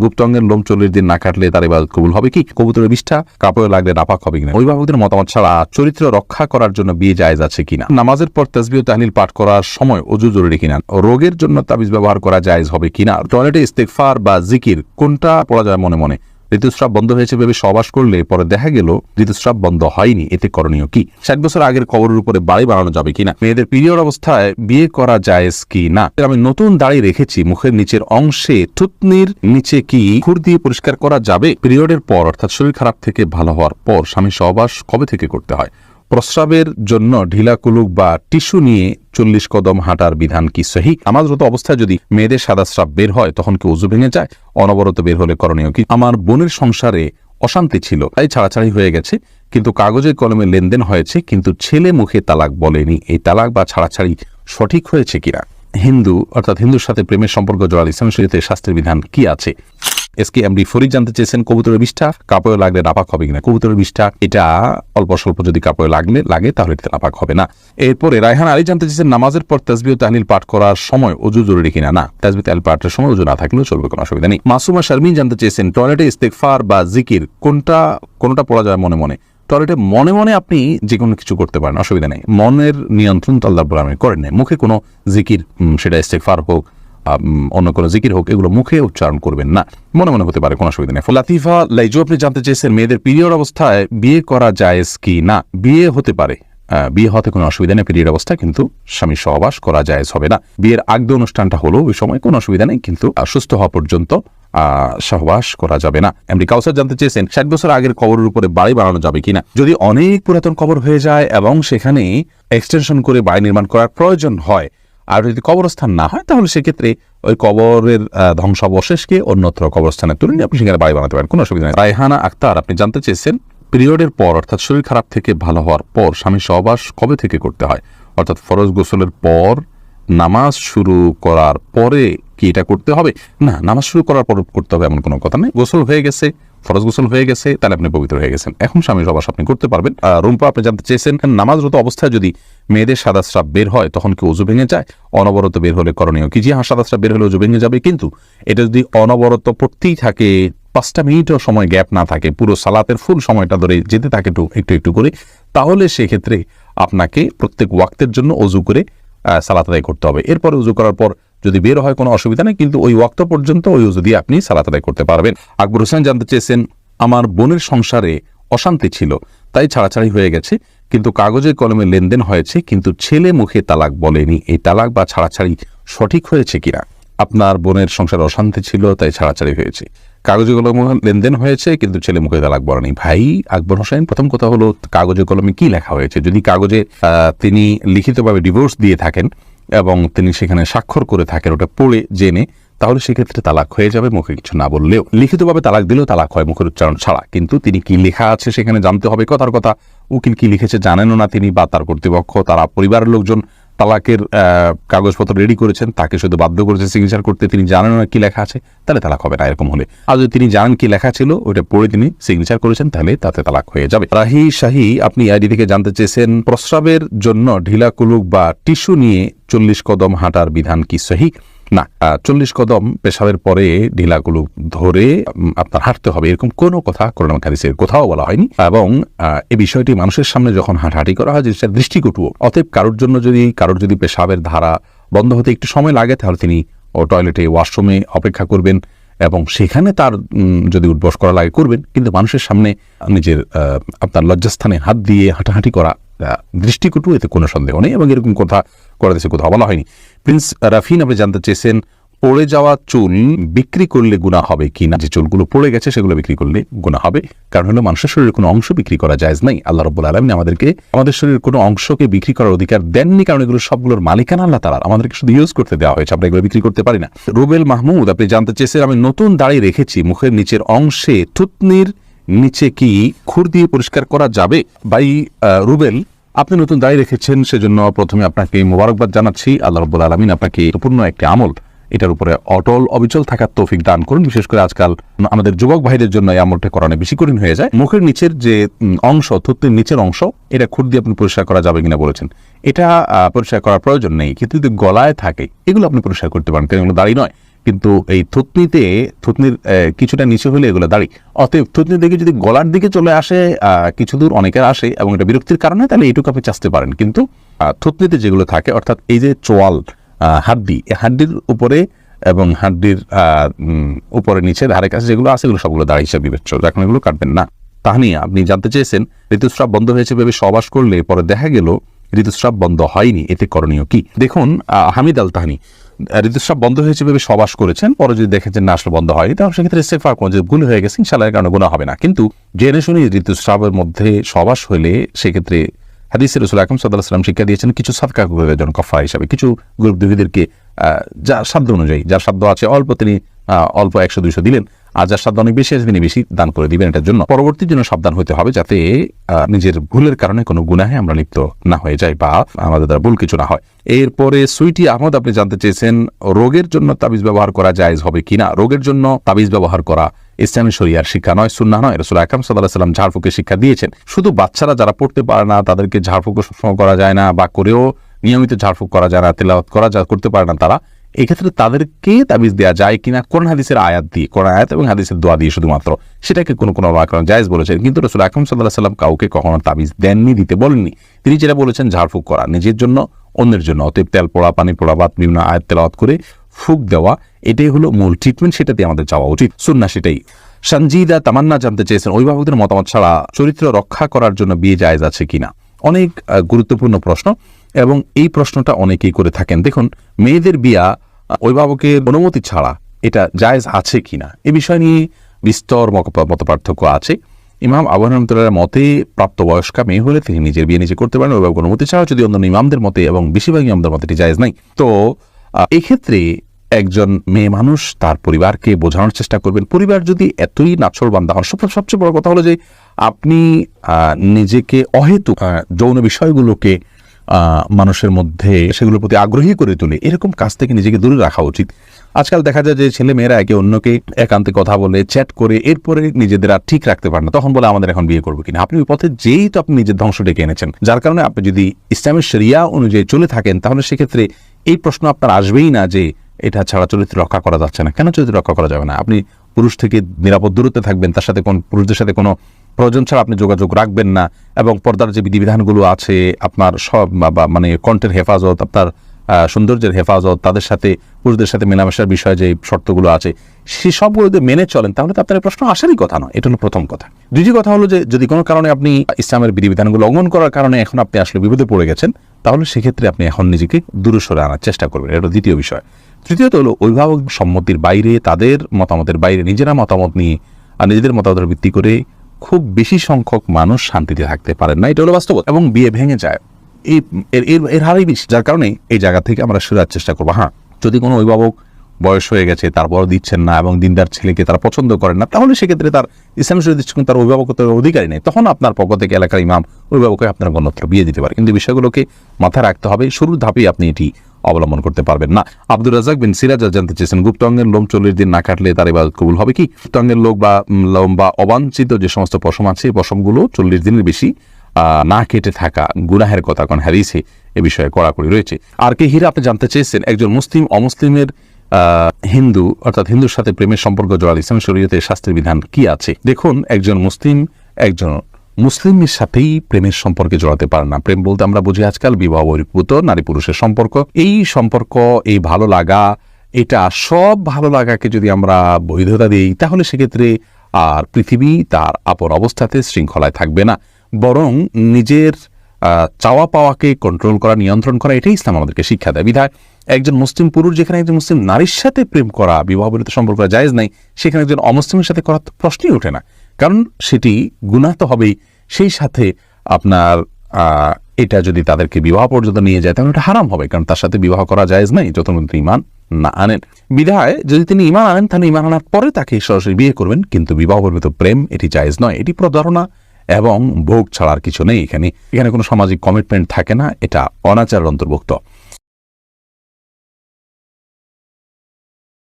গুপ্তাঙ্গের লোম 40 দিন না কাটলে তার ইবাদত কবুল হবে কি? কবুতরের বিষ্ঠা কাপড়ে লাগলে নাপাক হবে কিনা? অভিভাবকদের মতামত ছাড়া চরিত্র রক্ষা করার জন্য বিয়ে জায়েজ আছে কিনা? নামাজের পর তাসবিহ ও তাহলিল পাঠ করার সময় ওযু জরুরি কিনা? রোগের জন্য তাবিজ ব্যবহার করা জায়েজ হবে কিনা? টয়লেটে ইস্তেগফার বা জিকির কোনটা পড়া যায় মনে মনে? ঋতুস্রাব বন্ধ হয়েছে ভেবে সহবাস করলে পরে দেখা গেল ঋতুস্রাব বন্ধ হয়নি, এতে করণীয় কি? 60 বছর আগের কবরের উপরে বাড়ি বানানো যাবে কিনা? মেয়েদের পিরিয়ড অবস্থায় বিয়ে করা জায়েজ কি না? আমি নতুন দাড়ি রেখেছি, মুখের নিচের অংশে থুতনির নিচে কি খুর দিয়ে পরিষ্কার করা যাবে? পিরিয়ডের পর অর্থাৎ শরীর খারাপ থেকে ভালো হওয়ার পর স্বামী সহবাস কবে থেকে করতে হয়? প্রস্রাবের জন্য ঢিলা কুলুক বা টিস্যু নিয়ে 40 কদম হাঁটার বিধান কি সহিহ? নামাজরত অবস্থায় যদি মেয়েদের সাদা স্রাব বের হয় তখন কি ওযু ভেঙে যায়? অনবরত বের হলে করণীয় কি? আমার বোনের সংসারে অশান্তি ছিল, তাই ছাড়াছাড়ি হয়ে গেছে, কিন্তু কাগজে কলমে লেনদেন হয়েছে, কিন্তু ছেলে মুখে তালাক বলেনি। এই তালাক বা ছাড়াছাড়ি সঠিক হয়েছে কিনা? হিন্দু অর্থাৎ হিন্দুর সাথে প্রেমের সম্পর্ক জড়ালে ইসলাম শরীয়তে শাস্ত্রের বিধান কি আছে? SKMD ফরিদ জানতে চেয়েছেন কবুতরের বিষ্ঠা কাপড়ে লাগলে নাপাক হবে কিনা? কবুতরের বিষ্ঠা এটা অল্প স্বল্প যদি কাপড়ে লাগে তাহলে এটা নাপাক হবে না। এরপরে রায়হান আলী জানতে চেয়েছেন নামাজের পর তাসবিহ ও তাহলিল পাঠ করার সময় ওযু জরুরি কিনা? না, তাসবিহ তাহলিল পাঠের সময় ওযু না থাকলেও চলবে, কোনো অসুবিধা নেই। মাসুমা শারমিন জানতে চেয়েছেন টয়লেটে ইস্তেগফার বা জিকির কোনটা পড়া যায় মনে মনে? টয়লেটে মনে মনে আপনি যে কোনো কিছু করতে পারেন, অসুবিধা নেই। মনের নিয়ন্ত্রণ তো আল্লাহ রাব্বুল আলামিন করেন নাই। মুখে কোনো জিকির, সেটা ইস্তেগফার হোক অন্য কোনো জিকির হোক, এগুলো মুখে উচ্চারণ করবেন না, মনে মনে হতে পারে, কোনো অসুবিধা নেই। লাতিফা লাইজু আপনি জানতে চেয়েছেন মেয়েদের পিরিয়ড অবস্থায় বিয়ে করা জায়েজ কি না? বিয়ে হতে পারে, বিয়ে হতে কোনো অসুবিধা নেই পিরিয়ড অবস্থায়, কিন্তু স্বামী সহবাস করা জায়েজ হবে না। বিয়ের আগে অনুষ্ঠানটা হলো ওই সময় কোনো অসুবিধা নেই, কিন্তু সুস্থ হওয়া পর্যন্ত সহবাস করা যাবে না। এমডি কাউসার জানতে চেয়েছেন 60 বছর আগের কবরের উপরে বাড়ি বানানো যাবে কিনা? যদি অনেক পুরাতন কবর হয়ে যায় এবং সেখানে এক্সটেনশন করে বাড়ি নির্মাণ করার প্রয়োজন হয়, আর যদি কবরস্থান না হয় তাহলে সেক্ষেত্রে ওই কবরের ধ্বংসাবশেষকে অন্যত্র কবরস্থানে তুলে নিয়ে আপনি সেখানে বাড়ি বানাতে পারেন, কোনো অসুবিধা নেই। রায়হানা আক্তার আপনি জানতে চেয়েছেন পিরিয়ডের পর অর্থাৎ শরীর খারাপ থেকে ভালো হওয়ার পর স্বামী সহবাস কবে থেকে করতে হয়? অর্থাৎ ফরজ গোসলের পর নামাজ শুরু করার পরে কি এটা করতে হবে? না, নামাজ শুরু করার পর করতে হবে এমন কোনো কথা নেই। গোসল হয়ে গেছে, ফরজ গোসল হয়ে গেছে, তাহলে আপনি পবিত্র হয়ে গেছেন, এখন স্বামী সহবাস আপনি করতে পারবেন। রুম্পা আপনি জানতে চেয়েছেন নামাজরত অবস্থায় যদি মেয়েদের সাদা স্রাব বের হয় তখন কি ওযু ভেঙে যায়? অনবরত বের হলে করণীয় কি? জি হ্যাঁ, সাদা স্রাব বের হলে ওযু ভেঙে যাবে, কিন্তু এটা যদি অনবরত পড়তেই থাকে, 5টা মিনিটও সময় গ্যাপ না থাকে, পুরো সালাতের ফুল সময়টা ধরে যেতে থাকে একটু একটু করে, তাহলে সেক্ষেত্রে আপনাকে প্রত্যেক ওয়াক্তের জন্য ওযু করে সালাত আদায় করতে হবে। এরপরে ওযু করার পর যদি বের হয় কোনো অসুবিধা নেই, কিন্তু ওই ওয়াক্ত পর্যন্ত ওই ওযু দিয়ে আপনি সালাত আদায় করতে পারবেন। আকবর হোসেন জানতে চেয়েছেন আমার বোনের সংসারে অশান্তি ছিল, তাই ছাড়াছাড়ি হয়ে গেছে, কিন্তু কাগজে কলমে লেনদেন হয়েছে, কিন্তু ছেলে মুখে তালাক বলেনি। এই তালাক বা ছাড়াছাড়ি সঠিক হয়েছে কিনা? আপনার বোনের সংসারে অশান্তি ছিল তাই ছাড়াছাড়ি হয়েছে, কাগজে কলমে লেনদেন হয়েছে, কিন্তু ছেলে মুখে তালাক বলেনি। ভাই আকবর হোসেন, প্রথম কথা হলো কাগজে কলমে কি লেখা হয়েছে? যদি কাগজে তিনি লিখিতভাবে ডিভোর্স দিয়ে থাকেন এবং তিনি সেখানে স্বাক্ষর করে থাকেন, ওটা পড়ে জেনে, তাহলে সেক্ষেত্রে তালাক হয়ে যাবে মুখে কিছু না বললেও। লিখিতভাবে তালাক দিলেও তালাক হয় মুখের উচ্চারণ ছাড়া, কিন্তু তিনি কি লেখা আছে সেখানে জানতে হবে। কথার কথা উকিল কি লিখেছে জানেনও না তিনি, বা তার কর্তৃপক্ষ, তারা পরিবারের লোকজন তালাকের কাগজপত্র রেডি করেছেন, তাকে শুধু বাধ্য করেছে সিগনেচার করতে, তিনি জানেন না কি লেখা আছে, তাহলে তালাক হবে না এরকম হলে। আর যদি তিনি জানেন কি লেখা ছিল, ওইটা পড়ে তিনি সিগনেচার করেছেন, তাহলে তাতে তালাক হয়ে যাবে। রাহি শাহী আপনি আইডি থেকে জানতে চেয়েছেন প্রস্রাবের জন্য ঢিলা কুলুক বা টিস্যু নিয়ে 40 কদম হাঁটার বিধান কি সহিহ? না, 40 কদম পেশাবের পরে ঢিলা কুলুক ধরে আপনার হাঁটতে হবে, এরকম কোনো কথা কোরআন হাদিসের কোথাও বলা হয়নি। এবং এই বিষয়টি মানুষের সামনে যখন হাঁটাহাঁটি করা হয়, জিনিসটা দৃষ্টিকটুও। অতএব কারোর যদি পেশাবের ধারা বন্ধ হতে একটু সময় লাগে, তাহলে তিনি টয়লেটে ওয়াশরুমে অপেক্ষা করবেন এবং সেখানে তার যদি উঠবস করা লাগে করবেন, কিন্তু মানুষের সামনে নিজের আপনার লজ্জাস্থানে হাত দিয়ে হাঁটাহাঁটি করা দৃষ্টিকটু, এতে কোনো সন্দেহ নেই, এবং এরকম কথা করা দেশে কোথাও বলা হয়নি। প্রিন্স রাফিন আপনি জানতে চেয়েছেন পড়ে যাওয়া চুল বিক্রি করলে গুনাহ হবে কি না? যে চুলগুলো পড়ে গেছে সেগুলো বিক্রি করলে গুনাহ হবে, কারণ হলো মানুষের শরীরের কোনো অংশ বিক্রি করা জায়েজ নাই। আল্লাহ রাব্বুল আলামিন আমাদেরকে আমাদের শরীরের কোনো অংশকে বিক্রি করার অধিকার দেননি, কারণ এগুলো সবগুলোর মালিকানা আল্লাহ তাআলা, আমাদেরকে শুধু ইউজ করতে দেওয়া হয়েছে, আমরা এগুলো বিক্রি করতে পারি না। রুবেল মাহমুদ আপনি জানতে চেয়েছেন আমি নতুন দাড়ি রেখেছি, মুখের নিচের অংশে থুতনির নিচে কি খুর দিয়ে পরিষ্কার করা যাবে? ভাই রুবেল, আপনি নতুন দাড়ি রেখেছেন, সেজন্য প্রথমে আপনাকে মোবারকবাদ জানাচ্ছি। আল্লাহ রাব্বুল আলামিন আপনাকে পূর্ণ একটি আমল, এটার উপরে অটল অবিচল থাকার তৌফিক দান করুন। বিশেষ করে আজকাল আমাদের যুবক ভাইদের জন্য এই আমলটা করানো বেশি কঠিন হয়ে যায়। মুখের নিচের যে অংশ, থুতনির নিচের অংশ, এটা খুর দিয়ে আপনি পরিষ্কার করা যাবে কিনা বলেছেন। এটা পরিষ্কার করার প্রয়োজন নেই, কিন্তু যদি গলায় থাকে এগুলো আপনি পরিষ্কার করতে পারেন, কারণ এগুলো দাড়ি নয়। কিন্তু এই থুতনির কিছুটা নিচে হলে এগুলো দাড়ি। অতএব থুতনি থেকে যদি গলার দিকে চলে আসে কিছু দূর অনেকের আসে এবং এটা বিরক্তির কারণে, তাহলে এইটুকু আপনি চাচতে পারেন। কিন্তু থুতনিতে যেগুলো থাকে অর্থাৎ এই যে চোয়াল হাড্ডি, এই হাড্ডির উপরে এবং হাড্ডির উপরে নিচে ধারে কাছে যেগুলো আছে এগুলো সবগুলো দাড়ি হিসাবে বিবেচ্য, এখন এগুলো কাটবেন না। তাহনিয়া, আপনি জানতে চেয়েছেন ঋতুস্রাব বন্ধ হয়েছে ভেবে সহবাস করলে পরে দেখা গেল ঋতুস্রাব বন্ধ হয়নি, এতে করণীয় কি? দেখুন, হামিদ আল তাহানি ঋতুস্রাব বন্ধ হয়েছে ভেবে সহবাস করেছেন, পরে যদি দেখেছেন না আসলে বন্ধ হয়নি, তাহলে সেক্ষেত্রে ইস্তেগফার করুন যে ভুল হয়ে গেছে, ইনশাআল্লাহ এর কারণে গুনাহ হবে না। কিন্তু জেনে শুনে ঋতুস্রাবের মধ্যে সহবাস হলে সেক্ষেত্রে হাদিসে রাসূল আকরাম সাল্লাল্লাহু আলাইহি ওয়াসাল্লাম শিক্ষা দিয়েছেন কিছু সাদকা করবে যেন কাফারা হিসাবে, কিছু গরিব দুঃখীদেরকে যার সাধ্য অনুযায়ী, যার সাধ্য আছে অল্প তিনি অল্প 100-200 দিলেন, আর যার সাধ্য অনেক বেশি আছে তিনি বেশি দান করে দিবেন। এটার জন্য পরবর্তীর জন্য সাবধান হতে হবে যাতে নিজের ভুলের কারণে কোনো গুনাহে আমরা লিপ্ত না হয়ে যাই বা আমাদের দ্বারা ভুল কিছু না হয়। এরপরে সুইটি আহমদ, আপনি জানতে চেয়েছেন রোগের জন্য তাবিজ ব্যবহার করা জায়েজ হবে কিনা। রোগের জন্য তাবিজ ব্যবহার করা ইসলামী শরিয়ার শিক্ষা নয়, সুন্নাহ নয়। রাসূল আকরাম সাল্লাল্লাহু আলাইহি ওয়াসাল্লাম ঝাড়ফুঁকের শিক্ষা দিয়েছেন। শুধু বাচ্চারা যারা পড়তে পারে না তাদেরকে ঝাড়ফুঁক সবসময় করা যায় না, বা করেও নিয়মিত ঝাড়ফুঁক করা যায় না, তেলাওয়াত করা করতে পারে না, তারা এক্ষেত্রে তাদেরকে তাবিজ দেওয়া যায় কিনা কোরআন হাদিসের আয়াত দিয়ে, কোরআন আয়াত এবং হাদিসের দোয়া দিয়ে শুধুমাত্র, সেটাকে কোনো জায়েজ বলেছেন। কিন্তু রাসূল আকরাম সাল্লাল্লাহু আলাইহি ওয়াসাল্লাম কাউকে কখনো তাবিজ দেননি, দিতে বলেননি। তিনি যেটা বলেছেন ঝাড়ফুঁক করা নিজের জন্য, অন্যের জন্য। অতএব তেল পড়া, পানি পড়া বা বিভিন্ন আয়াত তেলাওয়াত করে ফুঁক দেওয়া, এটাই হলো মূল ট্রিটমেন্ট, সেটাতে আমাদের যাওয়া উচিত, সুন্নাহ সেটাই। সঞ্জিদা তামান্না জানতে চেয়েছেন অভিভাবকদের মতামত ছাড়া চরিত্র রক্ষা করার জন্য বিয়ে জায়েজ আছে কিনা। অনেক গুরুত্বপূর্ণ প্রশ্ন এবং এই প্রশ্নটা অনেকেই করে থাকেন। দেখুন, মেয়েদের বিয়া অভিভাবকের অনুমতি ছাড়া এটা জায়েজ আছে কিনা এ বিষয় নিয়ে বিস্তর মত পার্থক্য আছে। ইমাম আবু হানিফা রাহমাতুল্লাহর মতে প্রাপ্তবয়স্কা মেয়ে হলে তিনি নিজের বিয়ে নিজে করতে পারেন অভিভাবকের অনুমতি ছাড়া, যদি অন্য ইমামদের মতে এবং বেশিরভাগ ইমামদের মতে এটি জায়েজ নাই। তো এক্ষেত্রে একজন মেয়ে মানুষ তার পরিবারকে বোঝানোর চেষ্টা করবেন। পরিবার যদি এতই নাছোড়বান্দা হন, সবচেয়ে বড় কথা হলো যে আপনি নিজেকে অহেতুক যৌন বিষয়গুলোকে মানুষের মধ্যে সেগুলোর প্রতি আগ্রহী করে তোলে, এরকম কাজ থেকে নিজেকে দূরে রাখা উচিত। আজকাল দেখা যায় যে ছেলে মেয়েরা একে অন্যকে একান্তে কথা বলে, চ্যাট করে, এরপরে নিজেদের আর ঠিক রাখতে পারে না, তখন বলে আমাদের এখন বিয়ে করবো কিনা। আপনি ওই পথে যেই তো আপনি নিজের ধ্বংস ডেকে এনেছেন, যার কারণে আপনি যদি ইসলামের শরিয়া অনুযায়ী চলে থাকেন তাহলে সেক্ষেত্রে এই প্রশ্ন আপনার আসবেই না যে এটা ছাড়া চরিত্র রক্ষা করা যাচ্ছে না। কেন চরিত্র রক্ষা করা যাবে না? আপনি পুরুষ থেকে নিরাপদ দূরত্বে থাকবেন, তার সাথে কোন পুরুষদের সাথে কোনো প্রয়োজন ছাড়া আপনি যোগাযোগ রাখবেন না, এবং পর্দার যে বিধিবিধানগুলো আছে, আপনার সব মানে কণ্ঠের হেফাজত, আপনার সৌন্দর্যের হেফাজত, তাদের সাথে পুরুষদের সাথে মেলামেশার বিষয়ে যে শর্তগুলো আছে সেই সবগুলো যদি মেনে চলেন তাহলে তো আপনার প্রশ্ন আসারই কথা নয়। এটা হলো প্রথম কথা। দ্বিতীয় কথা হলো যে যদি কোনো কারণে আপনি ইসলামের বিধিবিধানগুলো লঙ্ঘন করার কারণে এখন আপনি আসলে বিপদে পড়ে গেছেন, তাহলে সেক্ষেত্রে আপনি এখন নিজেকে দূরে সরে আনার চেষ্টা করবেন। এটা দ্বিতীয় বিষয়। তৃতীয়ত হলো অভিভাবক সম্মতির বাইরে, তাদের মতামতের বাইরে নিজেরা মতামত নিয়ে আর নিজেদের মতামতের ভিত্তি করে খুব বেশি সংখ্যক মানুষ শান্তিতে থাকতে পারেন না, এটা হলো বাস্তবতা, এবং বিয়ে ভেঙে যায় এর হারেই বেশি। যার কারণে এই জায়গা থেকে আমরা সরার চেষ্টা করবো। হ্যাঁ, যদি কোনো অভিভাবক বয়স হয়ে গেছে তারপরও দিচ্ছেন না এবং দিনদার ছেলেকে তারা পছন্দ করেন না, তাহলে সেক্ষেত্রে তার ইসলামের শরীয়ত দৃষ্টিকোণ তার অভিভাবকত্বের অধিকারী নেই, তখন আপনার পক্ষ থেকে এলাকার ইমাম অভিভাবককে আপনার গণত্র বিয়ে দিতে পারে। কিন্তু বিষয়গুলোকে মাথায় রাখতে হবে, শুরুর ধাপেই আপনি এটি অবলম্বন করতে পারবেন না। আব্দুর রাজ্জাক বিন সিরাজ জানতে চেয়েছেন গুপ্ত অঙ্গের লোম 40 দিন না কাটলে তার ইবাদত কবুল হবে কি। গুপ্ত অঙ্গের লোম বা অবাঞ্ছিত যে সমস্ত পশম আছে এই পশমগুলো 40 দিনের বেশি না কেটে থাকা গুনাহের কথা কোন হাদিসে এ বিষয়ে কড়াকড়ি রয়েছে। আর কে হীরা, আপনি জানতে চেয়েছেন একজন মুসলিম অমুসলিমের হিন্দু অর্থাৎ হিন্দুর সাথে প্রেমের সম্পর্ক জড়ালে ইসলাম শরীয়তে শাস্ত্রের বিধান কি আছে। দেখুন, একজন মুসলিমের সাথেই প্রেমের সম্পর্কে জড়াতে পারে না। প্রেম বলতে আমরা বুঝি আজকাল বিবাহ বহির্ভূত নারী পুরুষের সম্পর্ক। এই সম্পর্ক, এই ভালো লাগা, এটা সব ভালো লাগাকে যদি আমরা বৈধতা দিই তাহলে সেক্ষেত্রে আর পৃথিবী তার আপন অবস্থাতে শৃঙ্খলায় থাকবে না, বরং নিজের চাওয়া পাওয়াকে কন্ট্রোল করা, নিয়ন্ত্রণ করা, এটাই ইসলাম আমাদেরকে শিক্ষা দেয়। বিধায় একজন মুসলিম পুরুষ যেখানে একজন মুসলিম নারীর সাথে প্রেম করা, বিবাহ বহির্ভূত সম্পর্ক করা জায়েজ নাই, সেখানে একজন অমুসলিমের সাথে করার প্রশ্নই ওঠে না, কারণ সেটি গুনাহ তো হবেই, সেই সাথে আপনার এটা যদি তাদেরকে বিবাহ পর্যন্ত নিয়ে যায় তাহলে এটা হারাম হবে, কারণ তার সাথে বিবাহ করা জায়েজ নাই যতক্ষণ ইমান না আনেন। বিধায় যদি তিনি ইমান আনেন তাহলে ইমান আনার পরে তাকে সরাসরি বিয়ে করবেন, কিন্তু বিবাহ বহির্ভূত প্রেম এটি জায়েজ নয়। এটি প্রতারণা এবং ভোগ ছাড়ার কিছু নেই। এখানে কোনো সামাজিক কমিটমেন্ট থাকে না, এটা অনাচারের অন্তর্ভুক্ত।